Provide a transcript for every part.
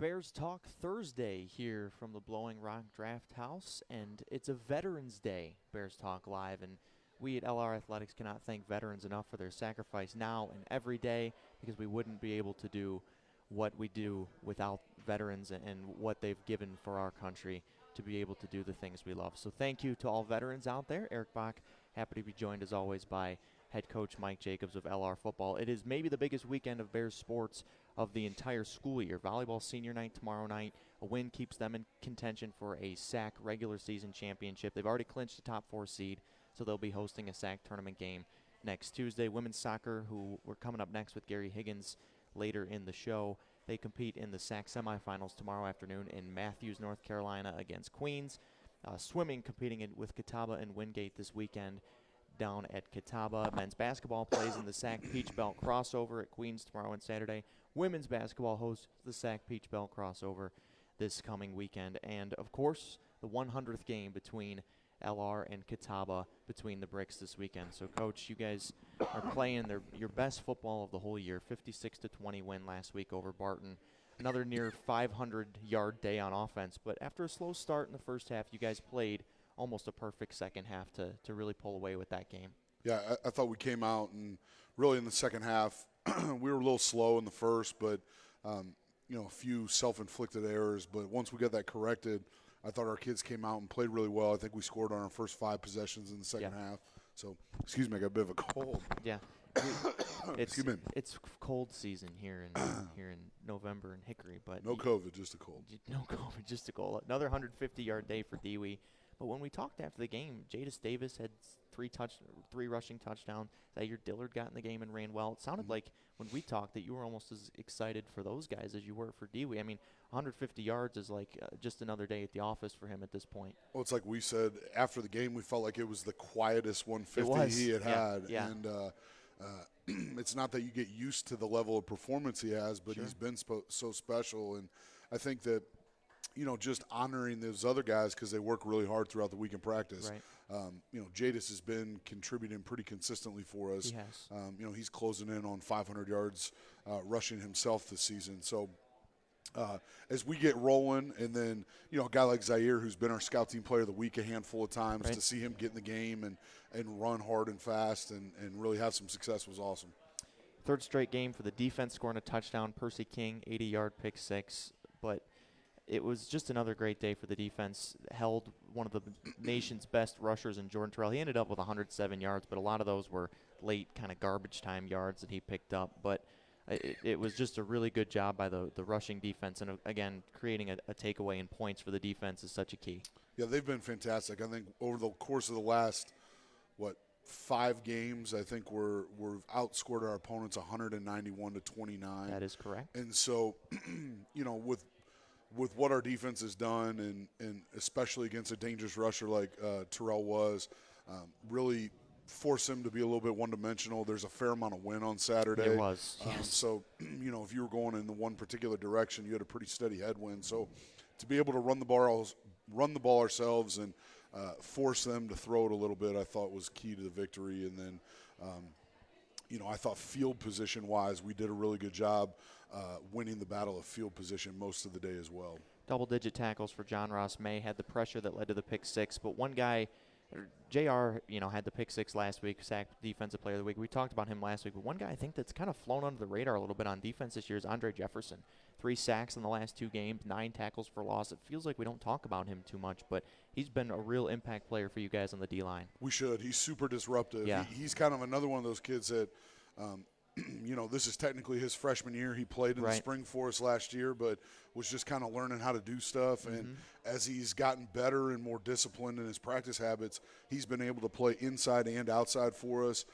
Bears Talk Thursday here from the Blowing Rock Draft House, and it's a Veterans Day Bears Talk Live, and we at LR Athletics cannot thank veterans enough for their sacrifice now and every day, because we wouldn't be able to do what we do without veterans and what they've given for our country to be able to do the things we love. So thank you to all veterans out there. Eric Bach, happy to be joined as always by head coach Mike Jacobs of LR Football. It is maybe the biggest weekend of Bears sports of the entire school year. Volleyball senior night tomorrow night. A win keeps them in contention for a SAC regular season championship. They've already clinched the top 4 seed, so they'll be hosting a SAC tournament game next Tuesday. Women's soccer, who we're coming up next with Gary Higgins later in the show. They compete in the SAC semifinals tomorrow afternoon in Matthews, North Carolina against Queens. Swimming competing with Catawba and Wingate this weekend down at Catawba. Men's basketball plays in the SAC Peach Belt crossover at Queens tomorrow and Saturday. Women's basketball hosts the SAC Peach Belt crossover this coming weekend. And, of course, the 100th game between LR and Catawba between the bricks this weekend. So, Coach, you guys are playing your best football of the whole year, 56-20 win last week over Barton. Another near 500-yard day on offense. But after a slow start in the first half, you guys played almost a perfect second half to really pull away with that game. Yeah, I thought we came out and really in the second half, we were a little slow in the first, but, a few self-inflicted errors. But once we got that corrected, I thought our kids came out and played really well. I think we scored on our first 5 possessions in the second half. So, excuse me, I got a bit of a cold. Yeah. It's cold season here in November in Hickory, but no COVID, just a cold. No COVID, just a cold. Another 150-yard day for Dewey. But when we talked after the game, Jadis Davis had 3 rushing touchdowns. Zaire Dillard got in the game and ran well. It sounded like when we talked that you were almost as excited for those guys as you were for Dewey. I mean, 150 yards is like just another day at the office for him at this point. Well, it's like we said after the game, we felt like it was the quietest 150 he had. Yeah. And it's not that you get used to the level of performance he has, but he's been so special. And I think that, just honoring those other guys because they work really hard throughout the week in practice. Right. Jadis has been contributing pretty consistently for us. He has. He's closing in on 500 yards rushing himself this season. So as we get rolling, and then, a guy like Zaire, who's been our scout team player of the week a handful of times, to see him get in the game and run hard and fast and really have some success was awesome. Third straight game for the defense, scoring a touchdown. Percy King, 80-yard pick six. But it was just another great day for the defense. Held one of the nation's best rushers in Jordan Terrell. He ended up with 107 yards, but a lot of those were late kind of garbage time yards that he picked up. But it was just a really good job by the rushing defense. And, again, creating a takeaway in points for the defense is such a key. Yeah, they've been fantastic. I think over the course of the last, 5 games, I think we've outscored our opponents 191-29. That is correct. And so, with what our defense has done, and especially against a dangerous rusher like Terrell was, really force him to be a little bit one-dimensional. There's a fair amount of wind on Saturday. It was, yes. So, if you were going in the one particular direction, you had a pretty steady headwind. So to be able to run the ball ourselves and force them to throw it a little bit, I thought was key to the victory. And then, I thought field position-wise, we did a really good job winning the battle of field position most of the day as well. Double-digit tackles for John Ross May, had the pressure that led to the pick six. But one guy, JR, had the pick six last week, SAC Defensive Player of the Week. We talked about him last week. But one guy I think that's kind of flown under the radar a little bit on defense this year is Andre Jefferson. 3 sacks in the last 2 games, 9 tackles for loss. It feels like we don't talk about him too much, but he's been a real impact player for you guys on the D-line. We should. He's super disruptive. Yeah. He's kind of another one of those kids that this is technically his freshman year. He played in the spring for us last year, but was just kind of learning how to do stuff. Mm-hmm. And as he's gotten better and more disciplined in his practice habits, he's been able to play inside and outside for us.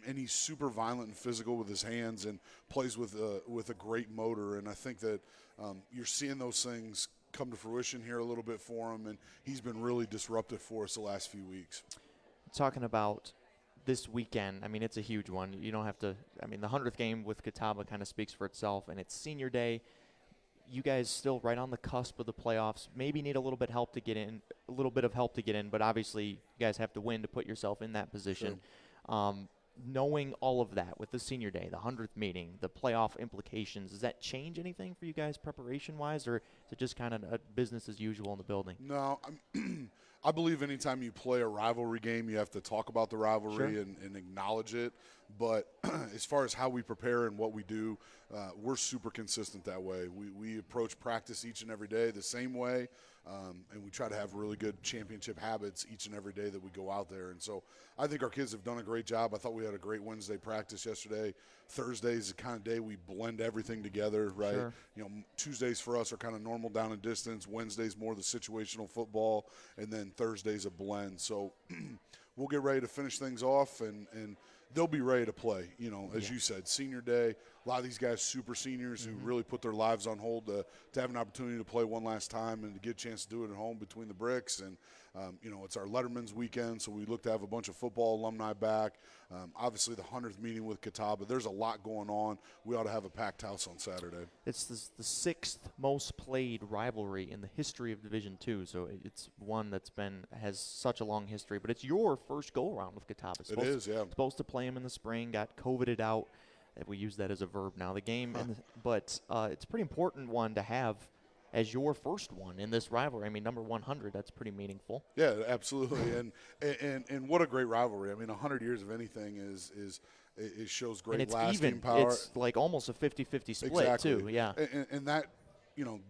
And he's super violent and physical with his hands and plays with a great motor. And I think that you're seeing those things come to fruition here a little bit for him, and he's been really disruptive for us the last few weeks. Talking about this weekend, I mean, it's a huge one. You don't have to – the 100th game with Catawba kind of speaks for itself, and it's senior day. You guys still right on the cusp of the playoffs. Maybe need a little bit of help to get in, but obviously you guys have to win to put yourself in that position. Sure. knowing all of that with the senior day, the 100th meeting, the playoff implications, does that change anything for you guys preparation-wise, or is it just kind of business as usual in the building? No, I believe anytime you play a rivalry game, you have to talk about the rivalry and acknowledge it. But as far as how we prepare and what we do, we're super consistent that way. We approach practice each and every day the same way, and we try to have really good championship habits each and every day that we go out there. And so I think our kids have done a great job. I thought we had a great Wednesday practice yesterday. Thursday is the kind of day we blend everything together, right? Sure. You know, Tuesdays for us are kind of normal down and distance. Wednesday's more the situational football, and then Thursday's a blend. So we'll get ready to finish things off, and they'll be ready to play. You know, as you said, senior day, a lot of these guys super seniors who really put their lives on hold to have an opportunity to play one last time and to get a chance to do it at home between the bricks. And, you know, it's our Letterman's weekend, so we look to have a bunch of football alumni back. Obviously, the 100th meeting with Catawba. There's a lot going on. We ought to have a packed house on Saturday. It's the sixth most played rivalry in the history of Division II, so it's one has such a long history. But it's your first go-around with Catawba. It is, yeah. Supposed to play him in the spring, got COVIDed out. We use that as a verb now. The game, but it's a pretty important one to have as your first one in this rivalry. I mean, number 100, that's pretty meaningful. Yeah, absolutely. and what a great rivalry. I mean, 100 years of anything it shows great lasting power. It's like almost a 50-50 split, exactly. too. Yeah. And that, you know,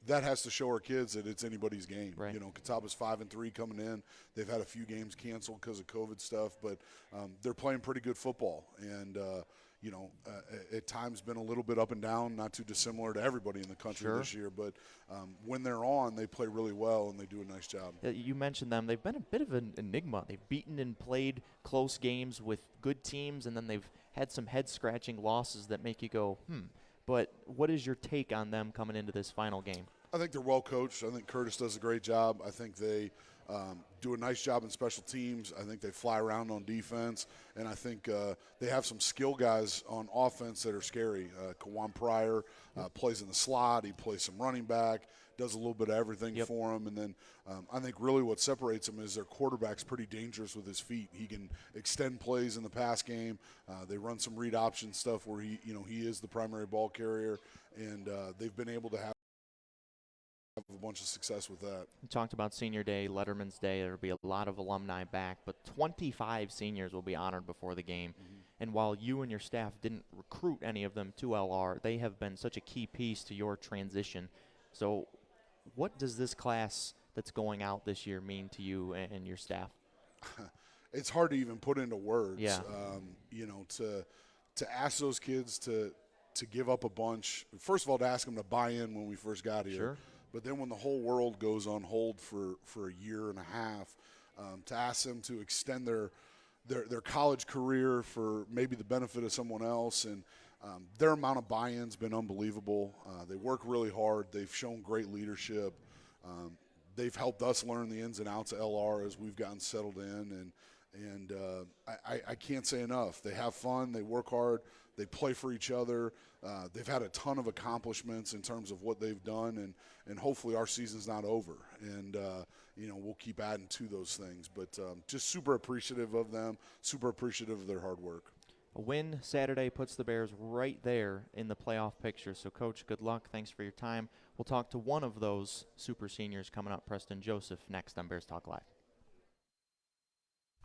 that has to show our kids that it's anybody's game. Right. You know, Catawba's 5-3 coming in. They've had a few games canceled because of COVID stuff, but they're playing pretty good football. And, you know, at times been a little bit up and down, not too dissimilar to everybody in the country this year. But when they're on, they play really well, and they do a nice job. You mentioned them. They've been a bit of an enigma. They've beaten and played close games with good teams, and then they've had some head-scratching losses that make you go, But what is your take on them coming into this final game? I think they're well coached. I think Curtis does a great job. I think they do a nice job in special teams. I think they fly around on defense, and I think they have some skill guys on offense that are scary. Kawan Pryor plays in the slot. He plays some running back, does a little bit of everything for him. And then I think really what separates them is their quarterback's pretty dangerous with his feet. He can extend plays in the pass game. They run some read option stuff where he is the primary ball carrier, and they've been able to have a bunch of success with that. We talked about Senior Day, Letterman's Day. There will be a lot of alumni back, but 25 seniors will be honored before the game. And while you and your staff didn't recruit any of them to LR, they have been such a key piece to your transition. So what does this class that's going out this year mean to you and your staff? It's hard to even put into words. Yeah. You know, to ask those kids to give up a bunch. First of all, to ask them to buy in when we first got here. Sure. But then when the whole world goes on hold for a year and a half, to ask them to extend their college career for maybe the benefit of someone else, and their amount of buy-in's been unbelievable. They work really hard. They've shown great leadership. They've helped us learn the ins and outs of LR as we've gotten settled in, and I can't say enough. They have fun. They work hard. They play for each other. They've had a ton of accomplishments in terms of what they've done, and hopefully our season's not over. And, you know, we'll keep adding to those things. But just super appreciative of them, super appreciative of their hard work. A win Saturday puts the Bears right there in the playoff picture. So, Coach, good luck. Thanks for your time. We'll talk to one of those super seniors coming up, Preston Joseph, next on Bears Talk Live.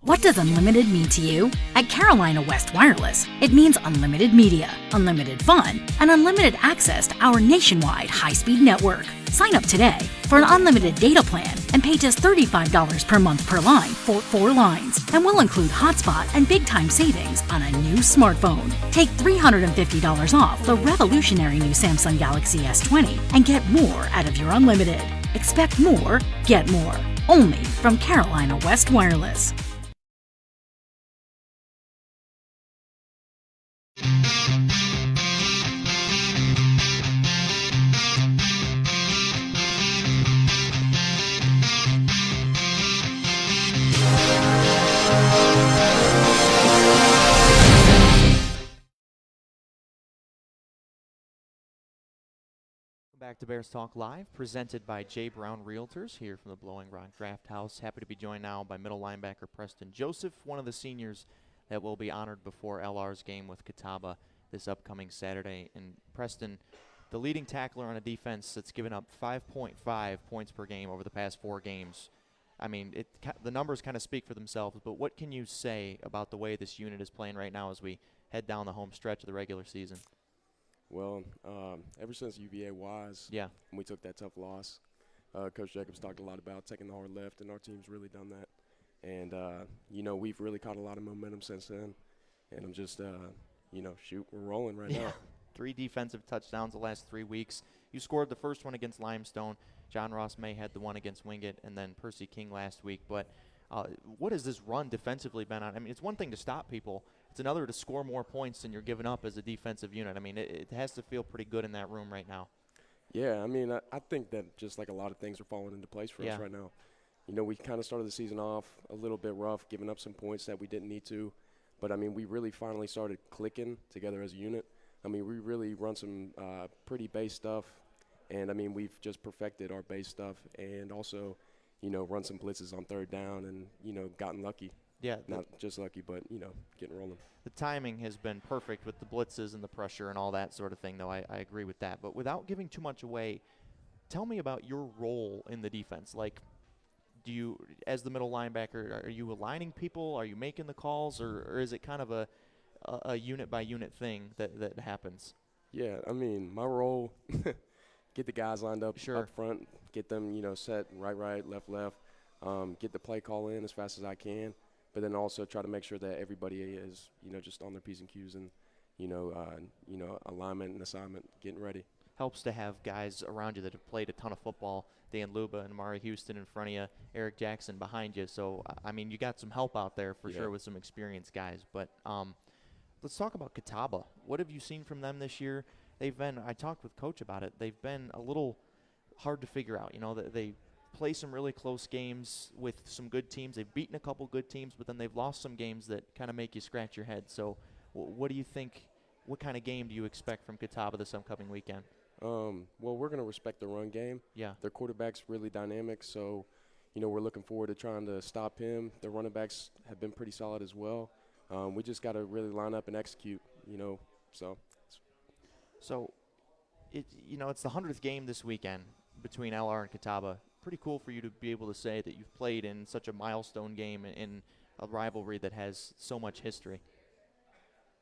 What does unlimited mean to you? At Carolina West Wireless, it means unlimited media, unlimited fun, and unlimited access to our nationwide high-speed network. Sign up today for an unlimited data plan and pay just $35 per month per line for 4 lines, and we'll include hotspot and big-time savings on a new smartphone. Take $350 off the revolutionary new Samsung Galaxy S20 and get more out of your unlimited. Expect more, get more. Only from Carolina West Wireless. Back to Bears Talk Live, presented by J. Brown Realtors here from the Blowing Rock Draft House. Happy to be joined now by middle linebacker Preston Joseph, one of the seniors that will be honored before LR's game with Catawba this upcoming Saturday. And Preston, the leading tackler on a defense that's given up 5.5 points per game over the past 4 games. I mean, the numbers kind of speak for themselves, but what can you say about the way this unit is playing right now as we head down the home stretch of the regular season? Well, ever since UVA-Wise, yeah, when we took that tough loss, Coach Jacobs talked a lot about taking the hard left, and our team's really done that. And, we've really caught a lot of momentum since then. And I'm just, we're rolling right now. 3 defensive touchdowns the last 3 weeks. You scored the first one against Limestone. John Ross May had the one against Wingate, and then Percy King last week. But what has this run defensively been on? I mean, it's one thing to stop people. It's another to score more points than you're giving up as a defensive unit. I mean, it has to feel pretty good in that room right now. Yeah, I mean, I think that just like a lot of things are falling into place for us right now. We kind of started the season off a little bit rough, giving up some points that we didn't need to. But, I mean, we really finally started clicking together as a unit. I mean, we really run some pretty base stuff. And, I mean, we've just perfected our base stuff and also, run some blitzes on third down and, gotten lucky. Yeah. Not just lucky, but, getting rolling. The timing has been perfect with the blitzes and the pressure and all that sort of thing, though. I agree with that. But without giving too much away, tell me about your role in the defense. Like, do you, as the middle linebacker, are you aligning people? Are you making the calls? Or is it kind of a unit-by-unit thing that happens? Yeah, I mean, my role, get the guys lined up up front, get them, set right, left, get the play call in as fast as I can, but then also try to make sure that everybody is, just on their P's and Q's and, alignment and assignment, getting ready. Helps to have guys around you that have played a ton of football. Dan Luba and Amari Houston in front of you, Eric Jackson behind you. So, I mean, you got some help out there for sure with some experienced guys. But let's talk about Catawba. What have you seen from them this year? I talked with Coach about it, they've been a little hard to figure out. They play some really close games with some good teams. They've beaten a couple good teams, but then they've lost some games that kind of make you scratch your head. So what do you think, what kind of game do you expect from Catawba this upcoming weekend? Well, we're going to respect the run game. Yeah. Their quarterback's really dynamic, so, we're looking forward to trying to stop him. Their running backs have been pretty solid as well. We just got to really line up and execute, so. So, it's the 100th game this weekend between LR and Catawba. Pretty cool for you to be able to say that you've played in such a milestone game in a rivalry that has so much history.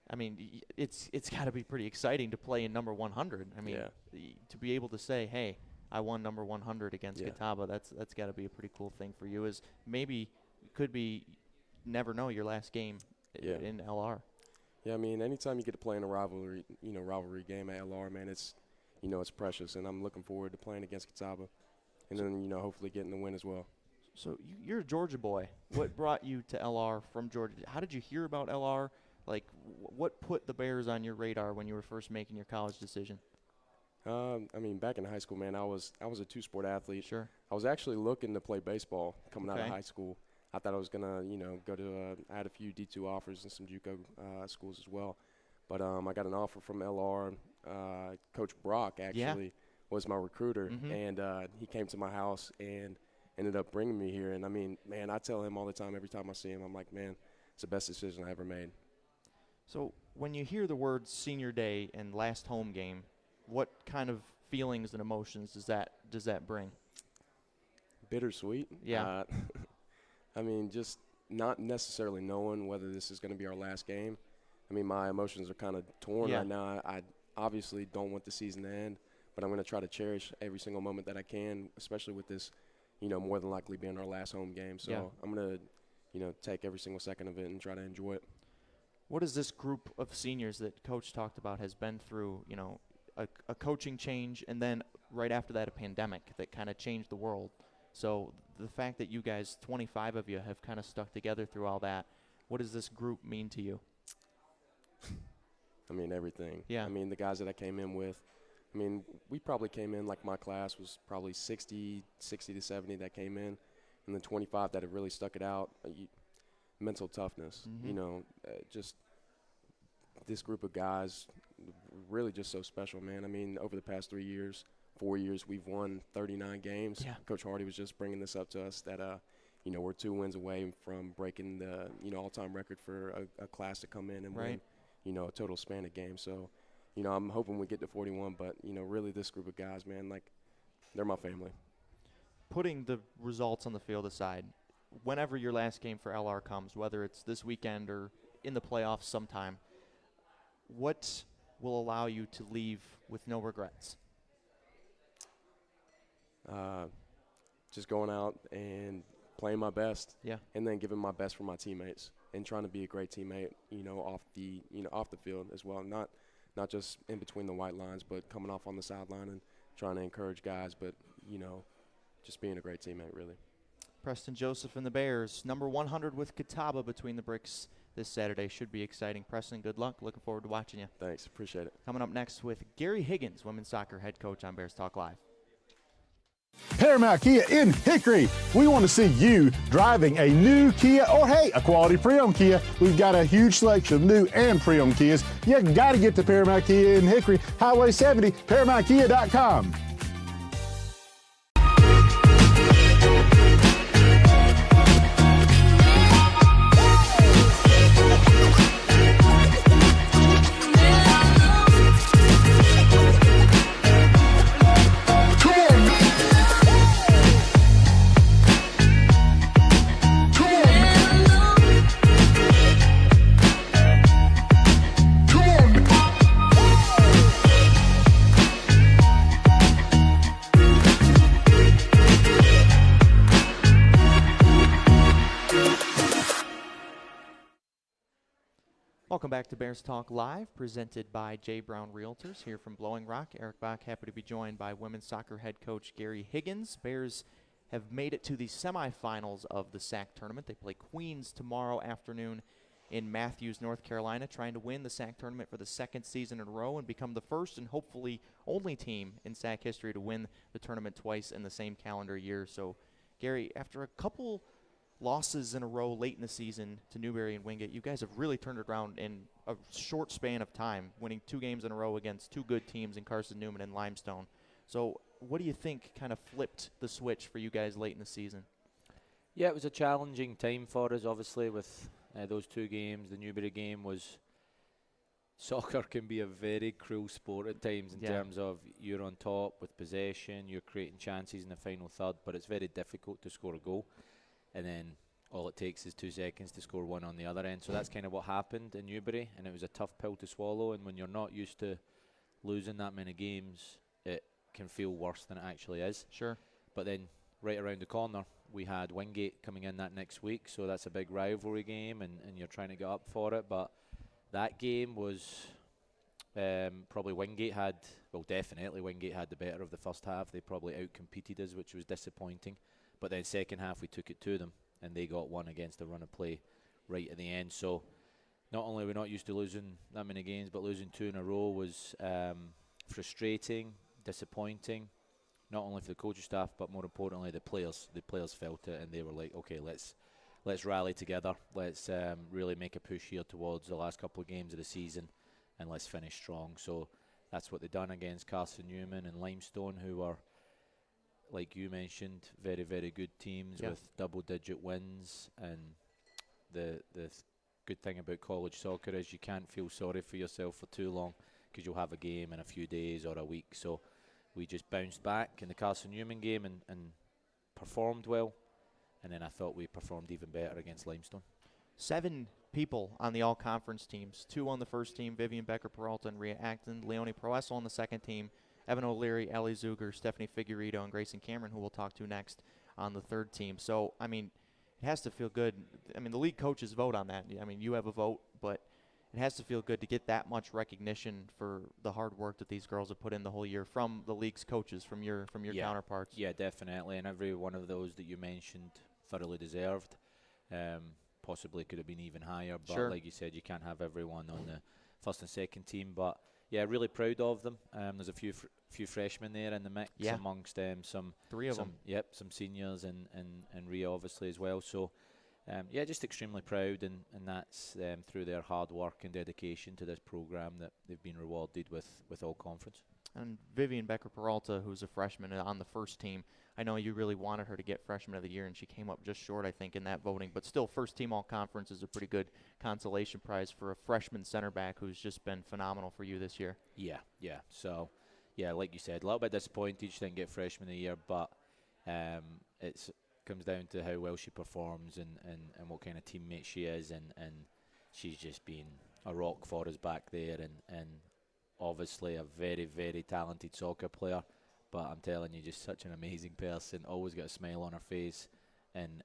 I mean, it's got to be pretty exciting to play in number 100. I mean, to be able to say, hey, I won number 100 against Catawba, that's got to be a pretty cool thing for you. Is maybe could be never know your last game in LR. Yeah, I mean, anytime you get to play in a rivalry game at LR, man, it's precious, and I'm looking forward to playing against Catawba, and then hopefully getting the win as well. So you're a Georgia boy. What brought you to LR from Georgia? How did you hear about LR? Like, what put the Bears on your radar when you were first making your college decision? I mean, back in high school, man, I was a 2-sport athlete. Sure. I was actually looking to play baseball coming out of high school. I thought I was gonna, go to. I had a few D2 offers and some JUCO schools as well, but I got an offer from LR. Coach Brock actually was my recruiter, and he came to my house and ended up bringing me here. And I mean, man, I tell him all the time. Every time I see him, I'm like, man, it's the best decision I ever made. So when you hear the words senior day and last home game, what kind of feelings and emotions does that bring? Bittersweet. Yeah. I mean, just not necessarily knowing whether this is going to be our last game. I mean, my emotions are kind of torn right now. I obviously don't want the season to end, but I'm going to try to cherish every single moment that I can, especially with this, more than likely being our last home game. So I'm going to, take every single second of it and try to enjoy it. What is this group of seniors that Coach talked about has been through, a coaching change and then right after that a pandemic that kind of changed the world? So the fact that you guys, 25 of you, have kind of stuck together through all that, what does this group mean to you? I mean, everything. Yeah. I mean, the guys that I came in with, I mean, we probably came in, like my class was probably 60 to 70 that came in, and then 25 that have really stuck it out. Mental toughness, just this group of guys, really just so special, man. I mean, over the past 4 years, we've won 39 games. Yeah. Coach Hardy was just bringing this up to us that, we're 2 wins away from breaking the, all-time record for a class to come in and win, a total span of games. So, I'm hoping we get to 41, but, really this group of guys, man, like, they're my family. Putting the results on the field aside, whenever your last game for LR comes, whether it's this weekend or in the playoffs sometime, what will allow you to leave with no regrets? Just going out and playing my best, and then giving my best for my teammates and trying to be a great teammate, off the field as well, not just in between the white lines, but coming off on the sideline and trying to encourage guys, but just being a great teammate, really. Preston Joseph and the Bears, number 100 with Catawba between the bricks this Saturday. Should be exciting. Preston, good luck. Looking forward to watching you. Thanks. Appreciate it. Coming up next with Gary Higgins, women's soccer head coach on Bears Talk Live. Paramount Kia in Hickory. We want to see you driving a new Kia or, hey, a quality pre-owned Kia. We've got a huge selection of new and pre-owned Kias. You got to get to Paramount Kia in Hickory, Highway 70, ParamountKia.com. Welcome back to Bears Talk Live, presented by J. Brown Realtors here from Blowing Rock. Eric Bach, happy to be joined by women's soccer head coach Gary Higgins. Bears have made it to the semifinals of the SAC tournament. They play Queens tomorrow afternoon in Matthews, North Carolina, trying to win the SAC tournament for the second season in a row and become the first and hopefully only team in SAC history to win the tournament twice in the same calendar year. So, Gary, after a couple losses in a row late in the season to Newberry and Wingate, you guys have really turned it around in a short span of time, winning 2 games in a row against 2 good teams in Carson Newman and Limestone. So what do you think kind of flipped the switch for you guys late in the season? Yeah, it was a challenging time for us, obviously, with those 2 games. The Newberry game was – soccer can be a very cruel sport at times in terms of you're on top with possession, you're creating chances in the final third, but it's very difficult to score a goal. And then all it takes is 2 seconds to score one on the other end. So that's kind of what happened in Newberry, and it was a tough pill to swallow. And when you're not used to losing that many games, it can feel worse than it actually is. Sure. But then right around the corner, we had Wingate coming in that next week, so that's a big rivalry game, and you're trying to get up for it. But that game was probably definitely Wingate had the better of the first half. They probably outcompeted us, which was disappointing. But then second half, we took it to them, and they got one against a run of play right at the end. So not only are we not used to losing that many games, but losing 2 in a row was frustrating, disappointing, not only for the coaching staff, but more importantly, the players. The players felt it, and they were like, okay, let's rally together. Let's really make a push here towards the last couple of games of the season, and let's finish strong. So that's what they done against Carson Newman and Limestone, who are, like you mentioned, very, very good teams with double-digit wins. And the good thing about college soccer is you can't feel sorry for yourself for too long, because you'll have a game in a few days or a week. So we just bounced back in the Carson Newman game and performed well. And then I thought we performed even better against Limestone. 7 people on the all-conference teams, 2 on the first team, Vivian Becker-Peralta and Rhea Acton, Leonie Proesso on the second team, Evan O'Leary, Ellie Zuger, Stephanie Figueredo, and Grayson Cameron, who we'll talk to next on the third team. So, I mean, it has to feel good. I mean, the league coaches vote on that. I mean, you have a vote, but it has to feel good to get that much recognition for the hard work that these girls have put in the whole year from the league's coaches, from your counterparts. Yeah, definitely. And every one of those that you mentioned thoroughly deserved. Possibly could have been even higher, but like you said, you can't have everyone on the first and second team. But yeah, really proud of them. There's a few freshmen there in the mix amongst them. Some 3 of them. Yep, some seniors and Rhea obviously as well. So yeah, just extremely proud, and that's through their hard work and dedication to this program that they've been rewarded with all conference. And Vivian Becker-Peralta, who's a freshman on the first team, I know you really wanted her to get Freshman of the Year, and she came up just short, I think, in that voting. But still, first team all-conference is a pretty good consolation prize for a freshman center back who's just been phenomenal for you this year. Yeah. So, yeah, like you said, a little bit disappointed she didn't get Freshman of the Year, but it comes down to how well she performs and what kind of teammate she is, and she's just been a rock for us back there, and obviously a very, very talented soccer player. But I'm telling you, just such an amazing person, always got a smile on her face, and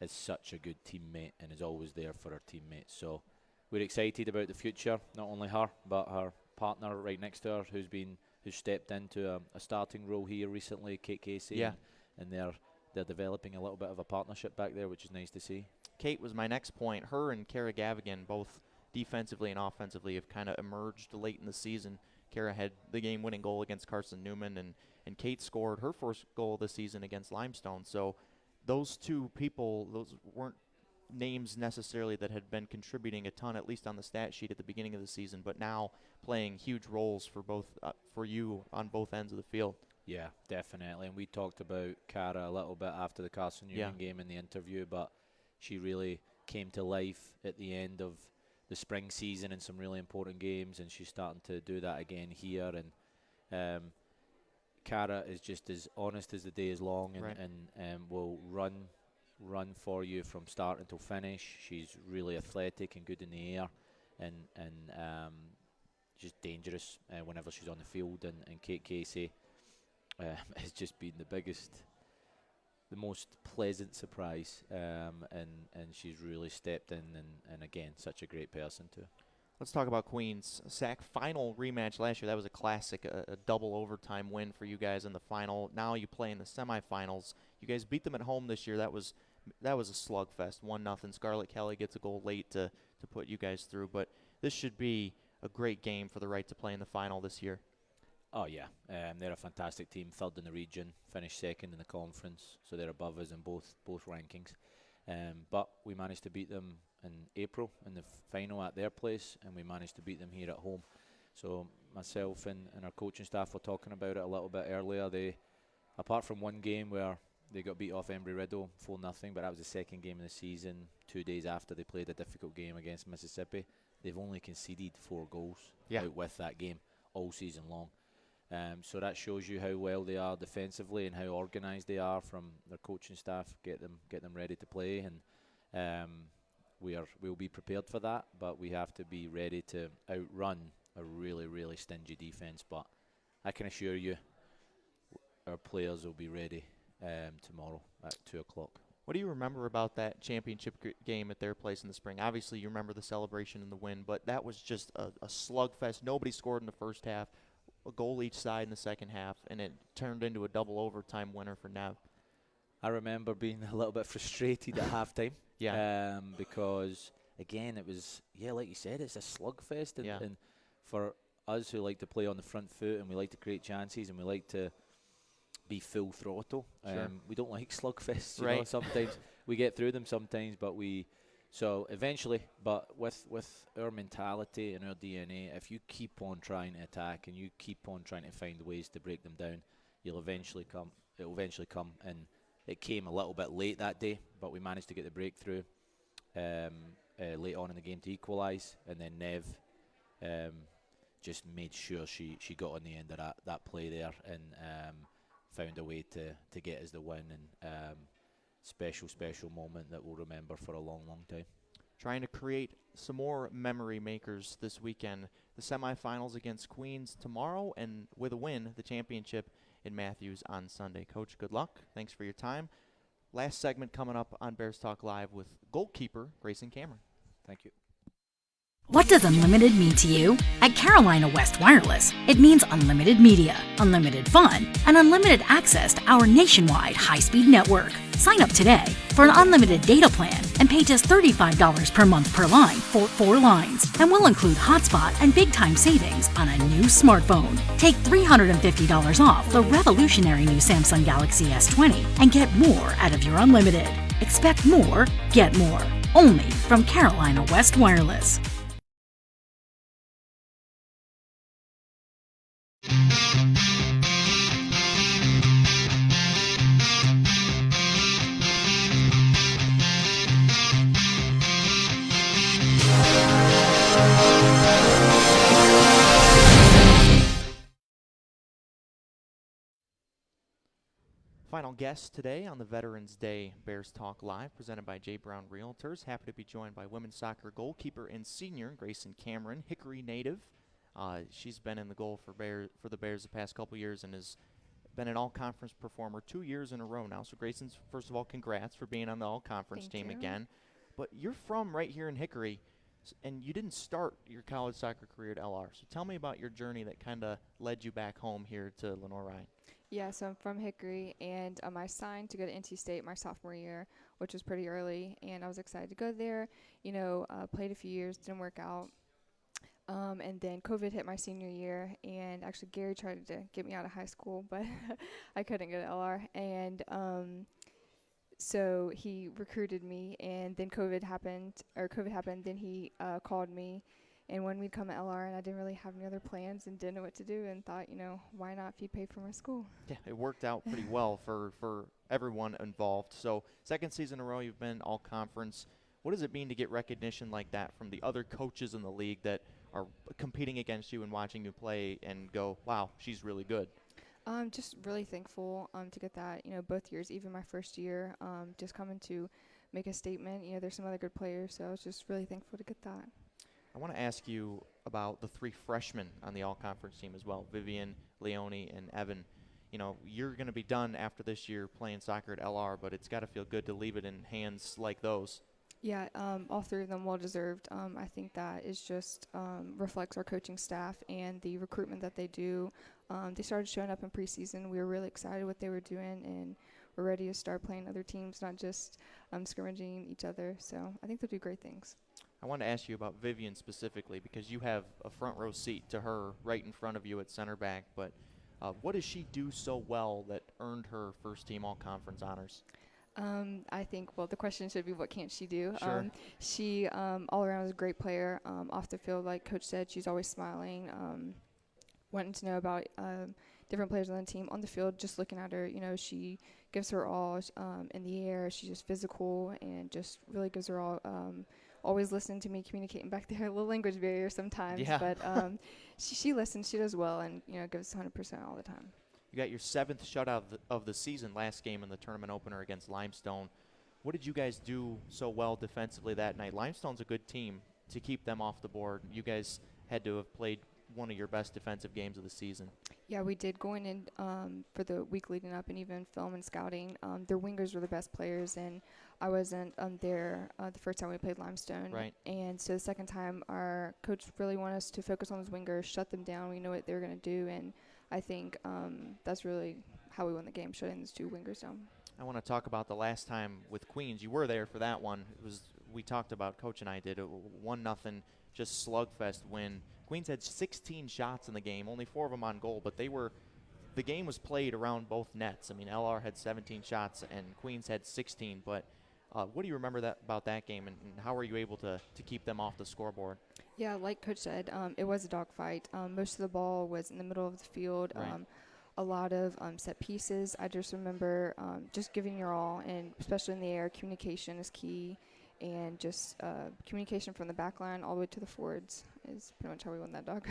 is such a good teammate and is always there for her teammates. So we're excited about the future, not only her, but her partner right next to her who's stepped into a starting role here recently, Kate Casey. Yeah. And they're developing a little bit of a partnership back there, which is nice to see. Kate was my next point. Her and Kara Gavigan, both defensively and offensively, have kind of emerged late in the season. Kara had the game-winning goal against Carson Newman, and Kate scored her first goal this season against Limestone. So those two people, those weren't names necessarily that had been contributing a ton, at least on the stat sheet at the beginning of the season, but now playing huge roles for both for you on both ends of the field. Yeah, definitely. And we talked about Kara a little bit after the Carson Newman game in the interview, but she really came to life at the end of the spring season in some really important games, and she's starting to do that again here. And Kara is just as honest as the day is long, and will run for you from start until finish. She's really athletic and good in the air, and just dangerous whenever she's on the field. And Kate Casey has just been the most pleasant surprise, and she's really stepped in, and again, such a great person too. Let's talk about Queens. SAC final rematch last year. That was a classic, a double overtime win for you guys in the final. Now you play in the semifinals. You guys beat them at home this year. That was a slugfest, 1-0. Scarlett Kelly gets a goal late to put you guys through, but this should be a great game for the right to play in the final this year. Oh, yeah. They're a fantastic team, third in the region, finished second in the conference, so they're above us in both rankings. But we managed to beat them in April in the final at their place, and we managed to beat them here at home. So myself and our coaching staff were talking about it a little bit earlier. They, apart from one game where they got beat off Embry-Riddle 4-0, but that was the second game of the season, 2 days after they played a difficult game against Mississippi. They've only conceded 4 goals out with that game all season long. So that shows you how well they are defensively and how organised they are from their coaching staff. Get them ready to play, and we'll be prepared for that. But we have to be ready to outrun a really, really stingy defence. But I can assure you, our players will be ready tomorrow at 2:00. What do you remember about that championship game at their place in the spring? Obviously, you remember the celebration and the win, but that was just a slugfest. Nobody scored in the first half. A goal each side in the second half, and it turned into a double overtime winner for Nev. I remember being a little bit frustrated at halftime. Yeah. Because again, it was like you said, it's a slugfest, and for us who like to play on the front foot and we like to create chances and we like to be full throttle, we don't like slugfests. You know, sometimes we get through them sometimes, but So eventually, but with our mentality and our DNA, if you keep on trying to attack and you keep on trying to find ways to break them down, it'll eventually come. And it came a little bit late that day, but we managed to get the breakthrough late on in the game to equalise, and then Nev just made sure she got on the end of that play there, and found a way to get us the win, and special moment that we'll remember for a long time. Trying to create some more memory makers this weekend. The semifinals against Queens tomorrow, and with a win, the championship in Matthews on Sunday. Coach, good luck. Thanks for your time. Last segment coming up on Bears Talk Live with goalkeeper Grayson Cameron. Thank you. What does unlimited mean to you? At Carolina West Wireless, it means unlimited media, unlimited fun, and unlimited access to our nationwide high-speed network. Sign up today for an unlimited data plan and pay just $35 per month per line for 4 lines, and we'll include hotspot and big-time savings on a new smartphone. Take $350 off the revolutionary new Samsung Galaxy S20 and get more out of your unlimited. Expect more, get more. Only from Carolina West Wireless. final guest today on the Veterans Day Bears Talk Live, presented by J. Brown Realtors. Happy to be joined by women's soccer goalkeeper and senior Grayson Cameron, Hickory native. She's been in the goal for the Bears the past couple years and has been an all-conference performer 2 years in a row now. So Grayson, first of all, congrats for being on the all-conference team again. But you're from right here in Hickory, and you didn't start your college soccer career at LR. So tell me about your journey that kind of led you back home here to Lenoir-Rhyne. Yeah, so I'm from Hickory, and I signed to go to NC State my sophomore year, which was pretty early, and I was excited to go there. Played a few years, didn't work out. And then COVID hit my senior year, and actually Gary tried to get me out of high school, but I couldn't go to LR. And so he recruited me, and then COVID happened, then he called me and wanted me to come to LR, and I didn't really have any other plans and didn't know what to do, and thought, why not if you pay for my school? Yeah, it worked out pretty well for everyone involved. So second season in a row, you've been all-conference. What does it mean to get recognition like that from the other coaches in the league that are competing against you and watching you play and go, wow, she's really good? Just really thankful to get that, both years, even my first year, just coming to make a statement. There's some other good players, so I was just really thankful to get that. I want to ask you about the three freshmen on the all-conference team as well, Vivian, Leonie, and Evan. You're going to be done after this year playing soccer at LR, but it's got to feel good to leave it in hands like those. Yeah, all three of them well-deserved. I think that is just reflects our coaching staff and the recruitment that they do. They started showing up in preseason. We were really excited what they were doing, and we're ready to start playing other teams, not just scrimmaging each other. So I think they'll do great things. I want to ask you about Vivian specifically because you have a front row seat to her right in front of you at center back. But what does she do so well that earned her first-team all-conference honors? I think, the question should be, what can't she do? Sure. She, all around, is a great player. Off the field, like Coach said, she's always smiling, wanting to know about different players on the team. On the field, just looking at her, she gives her all in the air. She's just physical and just really gives her all. Always listening to me, communicating back there. A little language barrier sometimes, yeah. But she listens. She does well and, gives 100% all the time. You got your 7th shutout of the season last game in the tournament opener against Limestone. What did you guys do so well defensively that night? Limestone's a good team to keep them off the board. You guys had to have played one of your best defensive games of the season. Yeah, we did. Going in for the week leading up and even film and scouting, their wingers were the best players, and I wasn't there the first time we played Limestone. Right. And so the second time, our coach really wanted us to focus on those wingers, shut them down. We know what they were going to do, and I think that's really how we won the game, shutting those two wingers down. I want to talk about the last time with Queens. You were there for that one. We talked about, Coach and I did, a 1-0 just slugfest win. Queens had 16 shots in the game, only 4 of them on goal, but the game was played around both nets. I mean, LR had 17 shots and Queens had 16, but what do you remember about that game, and how were you able to keep them off the scoreboard? Yeah, like Coach said, it was a dogfight. Most of the ball was in the middle of the field. Right. A lot of set pieces. I just remember just giving your all, and especially in the air, communication is key, and just communication from the back line all the way to the forwards is pretty much how we won that dog.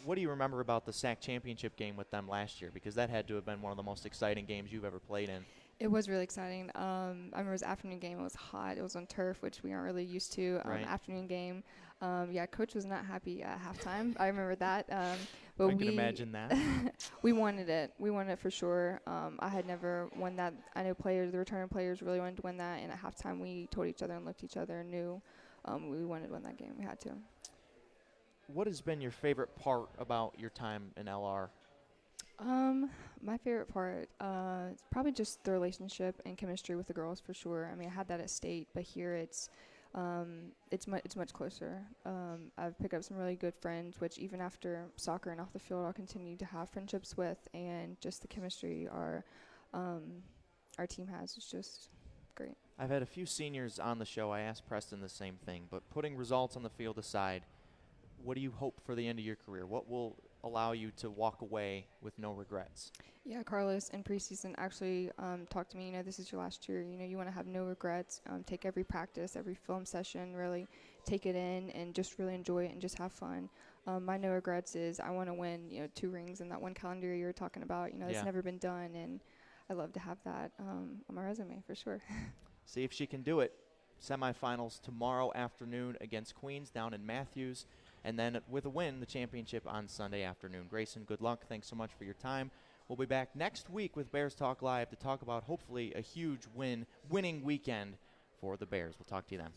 What do you remember about the SAC championship game with them last year? Because that had to have been one of the most exciting games you've ever played in. It was really exciting. I remember it was an afternoon game. It was hot. It was on turf, which we aren't really used to. Right. Afternoon game. Coach was not happy at halftime. I remember that. But I can imagine that. We wanted it. We wanted it for sure. I had never won that. I know the returning players really wanted to win that. And at halftime, we told each other and looked at each other and knew we wanted to win that game. We had to. What has been your favorite part about your time in LR? My favorite part, it's probably just the relationship and chemistry with the girls for sure. I mean, I had that at state, but here it's much closer. I've picked up some really good friends, which even after soccer and off the field, I'll continue to have friendships with, and just the chemistry our team has is just great. I've had a few seniors on the show. I asked Preston the same thing, but putting results on the field aside, what do you hope for the end of your career? What will allow you to walk away with no regrets? Yeah, Carlos in preseason actually talked to me, this is your last year, you want to have no regrets, take every practice, every film session, really take it in and just really enjoy it and just have fun. My no regrets is I want to win, 2 rings in that one calendar year you're talking about, it's never been done, and I love to have that on my resume for sure. See if she can do it. Semifinals tomorrow afternoon against Queens down in Matthews. And then with a win, the championship on Sunday afternoon. Grayson, good luck. Thanks so much for your time. We'll be back next week with Bears Talk Live to talk about hopefully a huge winning weekend for the Bears. We'll talk to you then.